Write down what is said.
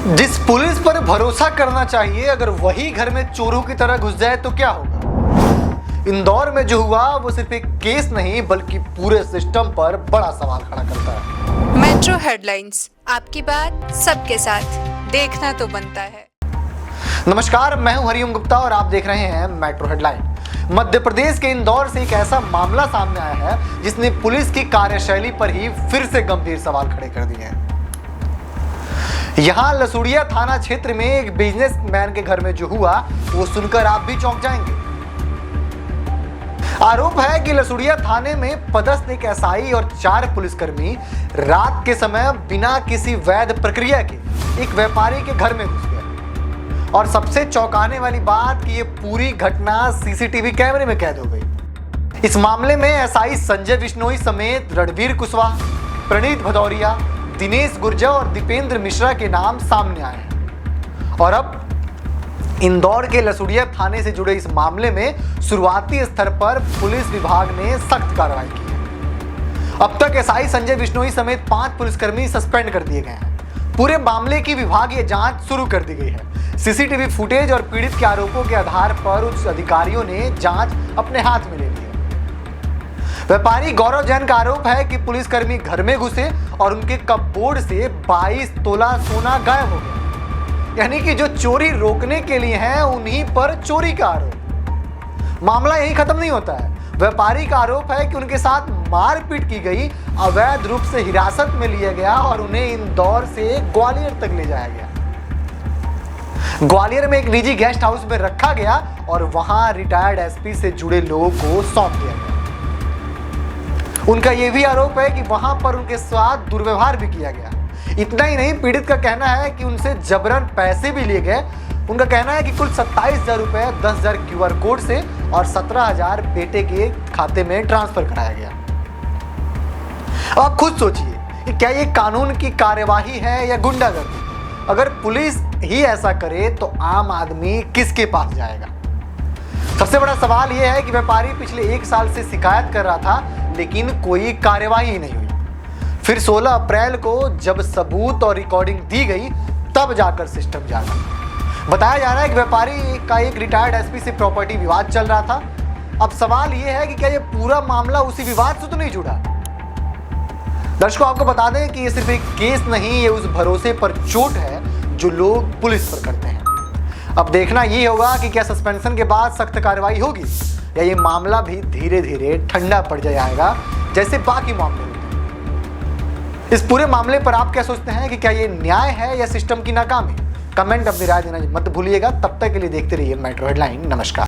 जिस पुलिस पर भरोसा करना चाहिए, अगर वही घर में चोरों की तरह घुस जाए तो क्या होगा। इंदौर में जो हुआ वो सिर्फ एक केस नहीं बल्कि पूरे सिस्टम पर बड़ा सवाल खड़ा करता है। मेट्रो हेडलाइंस, आपकी बात सबके साथ, देखना तो बनता है। नमस्कार, मैं हूं हरिओम गुप्ता और आप देख रहे हैं मेट्रो हेडलाइन। मध्य प्रदेश के इंदौर से एक ऐसा मामला सामने आया है जिसने पुलिस की कार्यशैली पर ही फिर से गंभीर सवाल खड़े कर दिए हैं। यहां लसुड़िया थाना क्षेत्र में एक बिजनेसमैन के घर में जो हुआ वो सुनकर आप भी चौंक जाएंगे। आरोप है कि लसुड़िया थाने में पदस्थ एक एसआई और 4 पुलिसकर्मी रात के समय बिना किसी वैध प्रक्रिया के एक व्यापारी के घर में घुस गए। और सबसे चौंकाने वाली बात कि ये पूरी घटना सीसीटीवी कैमरे में कैद हो गई। इस मामले में एसआई संजय बिश्नोई समेत रणवीर कुशवाहा, प्रणीत भदौरिया, दिनेश गुर्जर और दीपेंद्र मिश्रा के नाम सामने आए हैं। और अब इंदौर के लसुड़िया थाने से जुड़े इस मामले में शुरुआती स्तर पर पुलिस विभाग ने सख्त कार्रवाई की है। अब तक एसआई संजय बिश्नोई समेत 5 पुलिसकर्मी सस्पेंड कर दिए गए हैं। पूरे मामले की विभागीय जांच शुरू कर दी गई है। सीसीटीवी फुटेज और पीड़ित के आरोपों के आधार पर उच्च अधिकारियों ने जांच अपने हाथ में ले ली है। व्यापारी गौरव जैन का आरोप है कि पुलिसकर्मी घर में घुसे और उनके कपबोर्ड से 22 तोला सोना गायब हो गया। यानी कि जो चोरी रोकने के लिए हैं उन्हीं पर चोरी का आरोप। मामला यही खत्म नहीं होता है। व्यापारी का आरोप है कि उनके साथ मारपीट की गई, अवैध रूप से हिरासत में लिया गया और उन्हें इंदौर से ग्वालियर तक ले जाया गया। ग्वालियर में एक निजी गेस्ट हाउस में रखा गया और वहां रिटायर्ड एसपी से जुड़े लोगों को सौंप दिया गया। उनका यह भी आरोप है कि वहां पर उनके साथ दुर्व्यवहार भी किया गया। इतना ही नहीं, पीड़ित का कहना है कि उनसे जबरन पैसे भी लिए गए। उनका कहना है कि कुल 27,000 रुपए 10,000 QR कोड से और 17,000 बेटे के खाते में ट्रांसफर कराया गया। अब आप खुद सोचिए कि क्या ये कानून की कार्यवाही है या गुंडागर्दी। अगर पुलिस ही ऐसा करे तो आम आदमी किसके पास जाएगा। सबसे बड़ा सवाल यह है कि व्यापारी पिछले 1 साल से शिकायत कर रहा था लेकिन कोई कार्यवाही ही नहीं हुई। फिर 16 अप्रैल को जब सबूत और रिकॉर्डिंग दी गई तब जाकर सिस्टम जागा। बताया जा रहा है कि व्यापारी का एक रिटायर्ड एसपी से प्रॉपर्टी विवाद चल रहा था। अब सवाल यह है कि क्या यह पूरा मामला उसी विवाद से तो नहीं जुड़ा। दर्शकों, आपको बता दें कि यह सिर्फ एक केस नहीं, ये उस भरोसे पर चोट है जो लोग पुलिस पर करते हैं। अब देखना ये होगा कि क्या सस्पेंशन के बाद सख्त कार्रवाई होगी या ये मामला भी धीरे धीरे ठंडा पड़ जाएगा जैसे बाकी मामले होते हैं। इस पूरे मामले पर आप क्या सोचते हैं कि क्या ये न्याय है या सिस्टम की नाकामी। कमेंट अपनी राय देना मत भूलिएगा। तब तक के लिए देखते रहिए मेट्रो हेडलाइन। नमस्कार।